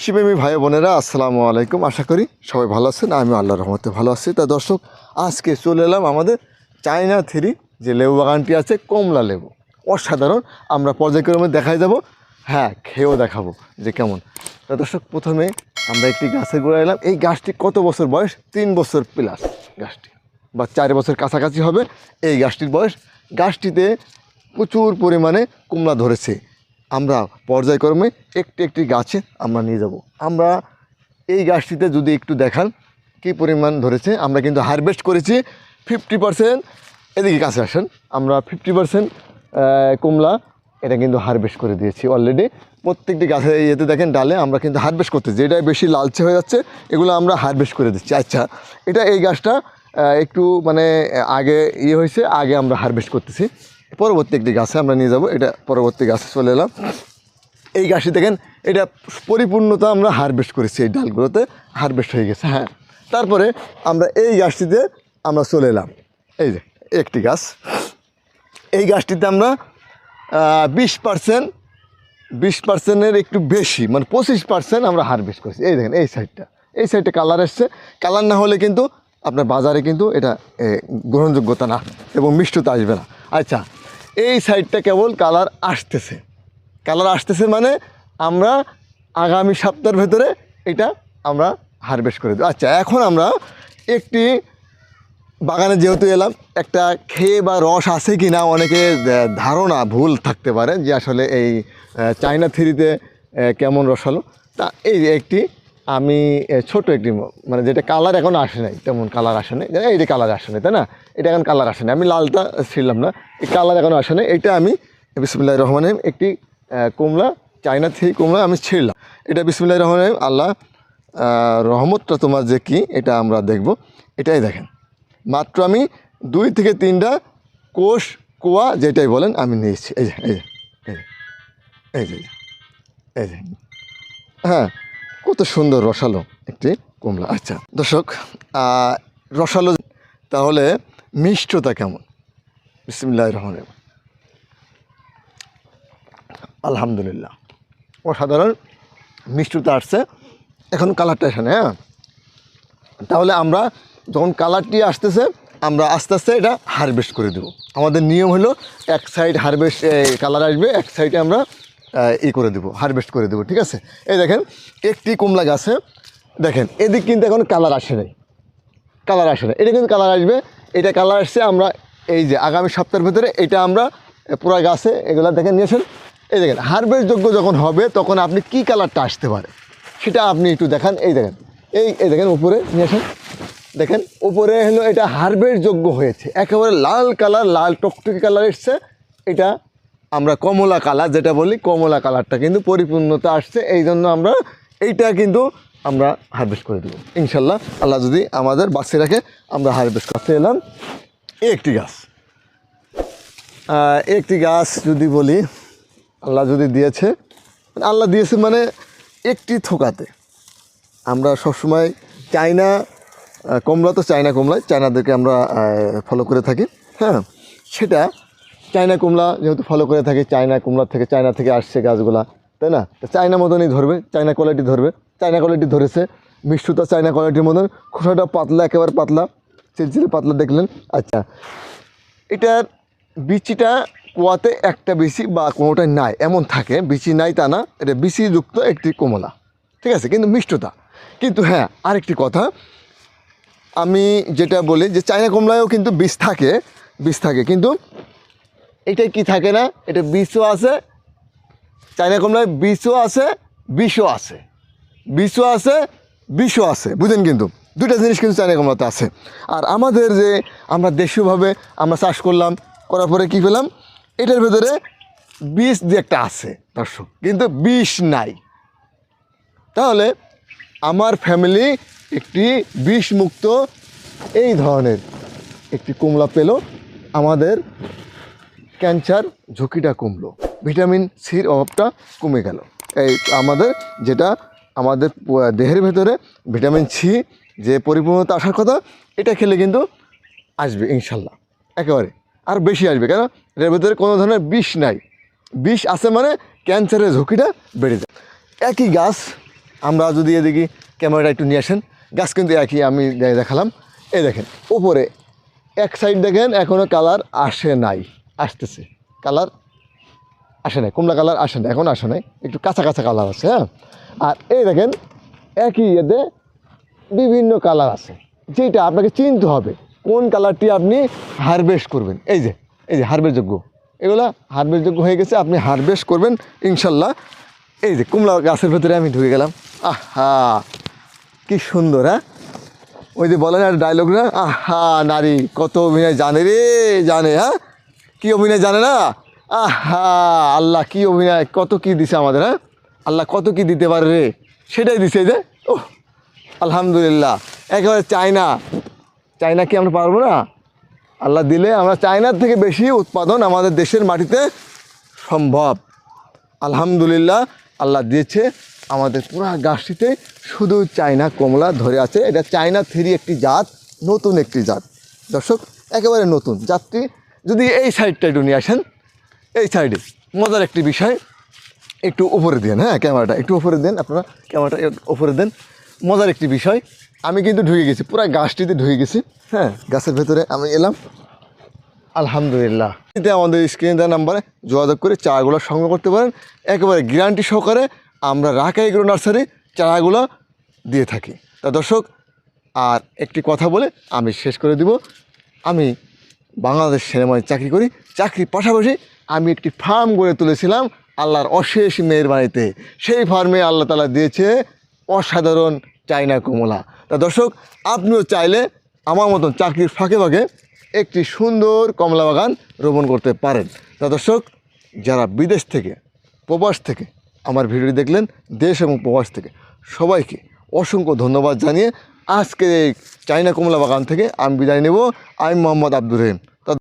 কৃষিপ্রেমী ভাই বোনেরা আসসালামু আলাইকুম। আশা করি সবাই ভালো আছেন, আমি আল্লাহর রহমতে ভালো আছি। তা দর্শক, আজকে চলে এলাম আমাদের চায়না থ্রি যে লেবু বাগানটি আছে, কমলা লেবু, অসাধারণ। আমরা পর্যায়ক্রমে দেখাই যাব, হ্যাঁ খেয়েও দেখাবো যে কেমন। তা দর্শক, প্রথমে আমরা একটি গাছের গোড়ায় এলাম। এই গাছটি কত বছর বয়স? 3 বছর প্লাস গাছটি, বা 4 বছর কাছাকাছি হবে এই গাছটির বয়স। গাছটিতে প্রচুর পরিমাণে কমলা ধরেছে। আমরা পর্যায়ক্রমে একটি একটি গাছে আমরা নিয়ে যাব। আমরা এই গাছটিতে যদি একটু দেখান কী পরিমাণ ধরেছে, আমরা কিন্তু হারভেস্ট করেছি 50%। এদিকে কাছে আসেন, আমরা 50% কমলা এটা কিন্তু হারভেস্ট করে দিয়েছি অলরেডি। প্রত্যেকটি গাছে ইয়েতে দেখেন ডালে আমরা কিন্তু হারভেস্ট করতেছি, যেটা বেশি লালচে হয়ে যাচ্ছে এগুলো আমরা হারভেস্ট করে দিচ্ছি। আচ্ছা, এটা এই গাছটা একটু মানে আগে হয়েছে, আগে আমরা হারভেস্ট করতেছি। পরবর্তী একটি গাছে আমরা নিয়ে যাব। এটা পরবর্তী গাছে চলে এলাম। এই গাছটি দেখেন, এটা পরিপূর্ণতা আমরা হারভেস্ট করেছি, এই ডালগুলোতে হারভেস্ট হয়ে গেছে। হ্যাঁ, তারপরে আমরা এই গাছটিতে আমরা চলে এলাম। এই যে একটি গাছ, এই গাছটিতে আমরা 20%-20%-এর একটু বেশি, মানে 25% আমরা হারভেস্ট করেছি। এই দেখেন এই সাইডটা কালার এসছে। কালার না হলে কিন্তু আপনার বাজারে কিন্তু এটা গ্রহণযোগ্যতা না এবং মিষ্টতা আসবে না। আচ্ছা, এই সাইডটা কেবল কালার আসতেছে, মানে আমরা আগামী সপ্তাহের ভেতরে এটা আমরা হারভেস্ট করে দেব। আচ্ছা, এখন আমরা একটি বাগানে যেহেতু এলাম, একটা খেয়ে বা রস আছে কি না অনেকে ধারণা ভুল থাকতে পারে যে আসলে এই চায়না থ্রিতে কেমন রসালো। তা এই একটি আমি ছোট একটি, মানে যেটা কালার এখন আসে নাই, তেমন কালার আসে নাই, এই যে কালার আসে নাই, তাই না? এটা এখন কালার আসে নাই, আমি লালটা ছিলাম না, এই কালার এখনও আসে নাই। এটা আমি বিসমিল্লাহির রহমানির রহিম একটি কমলা, চায়না থ্রি কমলা আমি ছিঁড়লাম। এটা বিসমিল্লাহির রহমানির রহিম, আল্লাহ রহমতটা তোমার যে কি, এটা আমরা দেখব। এটাই দেখেন, মাত্র আমি 2 থেকে 3টা কোষ কোয়া যেটাই বলেন আমি নিয়েছি। এই যে এই যে হ্যাঁ, কত সুন্দর রসালো একটি কমলা। আচ্ছা দর্শক, রসালো, তাহলে মিষ্টতা কেমন? বিসমিল্লাহির রহমানির রহিম, আলহামদুলিল্লাহ, অসাধারণ মিষ্টতা আসছে। এখন কালারটা এখানে, হ্যাঁ, তাহলে আমরা যখন কালারটি আসতেছে আমরা আস্তে আস্তে এটা হারভেস্ট করে দেবো। আমাদের নিয়ম হলো এক সাইড হারভেস্ট কালার আসবে, এক সাইডে আমরা করে দেবো, হারভেস্ট করে দেবো। ঠিক আছে, এই দেখেন একটি কমলা গাছে দেখেন এদিক কিন্তু এখন কালার আসে নাই, এটা কিন্তু কালার আসবে। এটা কালার আসছে, আমরা এই যে আগামী সপ্তাহের ভিতরে এটা আমরা পুরো গাছে এগুলা দেখেন নিয়েছেন। এই দেখেন হারভেস্ট যোগ্য যখন হবে তখন আপনি কি কালারটা আসতে পারে সেটা আপনি একটু দেখান। এই দেখেন এই দেখেন উপরে নিয়েছেন, দেখেন উপরে হলো এটা হারভেস্ট যোগ্য হয়েছে, একেবারে লাল কালার, লাল টকটকে কালার এসছে। এটা আমরা কমলা কালার যেটা বলি, কমলা কালারটা কিন্তু পরিপূর্ণতা আসছে। এই জন্য আমরা এইটা কিন্তু আমরা হারভেস্ট করে দেবো ইনশাল্লাহ, আল্লাহ যদি আমাদের বাঁচিয়ে রাখে। আমরা হারভেস্ট করতে এলাম একটি গাছ যদি বলি, আল্লাহ যদি দিয়েছে, মানে একটি থোকাতে। আমরা সবসময় চায়না কমলা, তো চায়না কমলায় চায়নাদেরকে আমরা ফলো করে থাকি। হ্যাঁ, সেটা চায়না কমলা যেহেতু ফলো করে থাকি, চায়না থেকে আসছে গাছগুলা, তাই না? তো চায়না মতনই ধরবে, চায়না কোয়ালিটি ধরবে। চায়না কোয়ালিটি ধরেছে, মিষ্টতা চায়না কোয়ালিটির মতন, খোসাটা পাতলা, একেবারে পাতলা, চিলচিলে পাতলা দেখলেন। আচ্ছা, এটার বিচিটা কুয়াতে একটা বিচি বা কোনোটাই নাই এমন থাকে, বিচি নাই তা না, এটা বিচিযুক্ত একটি কমলা। ঠিক আছে, কিন্তু মিষ্টতা। কিন্তু হ্যাঁ, আরেকটি কথা আমি যেটা বলি যে চায়না কমলায়ও কিন্তু বীজ থাকে, কিন্তু এটাই কি থাকে না, এটা বিষও আছে, চায়না কমলায় বিষও আছে, বিষও আছে, বুঝেন? কিন্তু দুইটা জিনিস কিন্তু চায়না কমলাতে আছে। আর আমাদের যে আমরা দেশীয়ভাবে আমরা চাষ করার পরে কী পেলাম, এটার ভেতরে বিষ যে একটা আছে দর্শক, কিন্তু বিষ নাই। তাহলে আমার ফ্যামিলি একটি বিষমুক্ত এই ধরনের একটি কমলা পেল, আমাদের ক্যান্সার ঝুঁকিটা কমলো, ভিটামিন সির অভাবটা কমে গেল। এই আমাদের দেহের ভেতরে ভিটামিন সি যে পরিপূর্ণতা আসার কথা, এটা খেলে কিন্তু আসবে ইনশাল্লাহ, একেবারে আর বেশি আসবে। কেন? এর ভেতরে কোনো ধরনের বিষ নাই, বিষ আছে মানে ক্যান্সারের ঝুঁকিটা বেড়ে যায়। একই গাছ আমরা যদি এদিকে ক্যামেরাটা একটু নিয়ে আসেন, গাছ কিন্তু একই আমি দেখালাম। এই দেখেন উপরে এক সাইড দেখেন এখনও কালার আসে নাই, আসতেছে, কালার আসে নাই, কমলা কালার আসে না, এখন আসে নাই, একটু কাঁচা কাঁচা কালার আছে। হ্যাঁ, আর এই দেখেন একই এতে বিভিন্ন কালার আছে, যেটা আপনাকে চিনতে হবে কোন কালারটি আপনি হারভেস্ট করবেন। এই যে হারভেস্টযোগ্য, এগুলো হারভেস্টযোগ্য হয়ে গেছে, আপনি হারভেস্ট করবেন ইনশাল্লাহ। এই যে কমলা গাছের ভেতরে আমি ঢুকে গেলাম, আহা কি সুন্দর। হ্যাঁ, ওই যে বলেন আর ডায়লগ না, আহা নারী কত অভিনয় জানে রে, জানে। হ্যাঁ, কি অভিনয় জানে না, আহা আল্লাহ কি অভিনয়, কত কি দিছে আমাদের। হ্যাঁ, আল্লাহ কত কি দিতে পারে রে, সেটাই দিছে। এই যে ও আলহামদুলিল্লাহ, একেবারে চায়না কি আমরা পারবো না? আল্লাহ দিলে আমরা চায়নার থেকে বেশি উৎপাদন আমাদের দেশের মাটিতে সম্ভব। আলহামদুলিল্লাহ, আল্লাহ দিয়েছে আমাদের পুরা গাছটিতে শুধু চায়না কমলা ধরে আছে। এটা চায়না 3 একটি জাত, নতুন একটি জাত দর্শক, একেবারে নতুন জাতটি। যদি এই সাইডটা একটু নিয়ে আসেন, এই সাইডে মজার একটি বিষয়, একটু উপরে দেন। হ্যাঁ, ক্যামেরাটা একটু উপরে দেন, আপনারা ক্যামেরাটা উপরে দেন। মজার একটি বিষয়, আমি কিন্তু ঢুকে গেছি, পুরো গাছটিতে ঢুকে গেছি। হ্যাঁ, গাছের ভেতরে আমি এলাম আলহামদুলিল্লাহ। এতে আমাদের স্ক্রিনে দেওয়া নাম্বারে যোগাযোগ করে চারাগুলো সংগ্রহ করতে পারেন, একেবারে গ্যারান্টি সহকারে আমরা রাকা এগ্রো নার্সারি চারাগুলো দিয়ে থাকি। তা দর্শক, আর একটি কথা বলে আমি শেষ করে দিব। আমি বাংলাদেশ সিনেমায় চাকরি করি, চাকরির পাশাপাশি আমি একটি ফার্ম গড়ে তুলেছিলাম আল্লাহর অশেষ মেহেরবানিতে। সেই ফার্মে আল্লাহ তাআলা দিয়েছে অসাধারণ চায়না কমলা। তা দর্শক, আপনিও চাইলে আমার মতন চাকরির ফাঁকে ফাঁকে একটি সুন্দর কমলা বাগান রোপণ করতে পারেন। তা দর্শক, যারা বিদেশ থেকে, প্রবাস থেকে আমার ভিডিওটি দেখলেন, দেশ এবং প্রবাস থেকে সবাইকে অসংখ্য ধন্যবাদ জানিয়ে আজকে এই চায়না কমলা বাগান থেকে আমি বিদায় নেব। আমি মোহাম্মদ আব্দুর রহিম।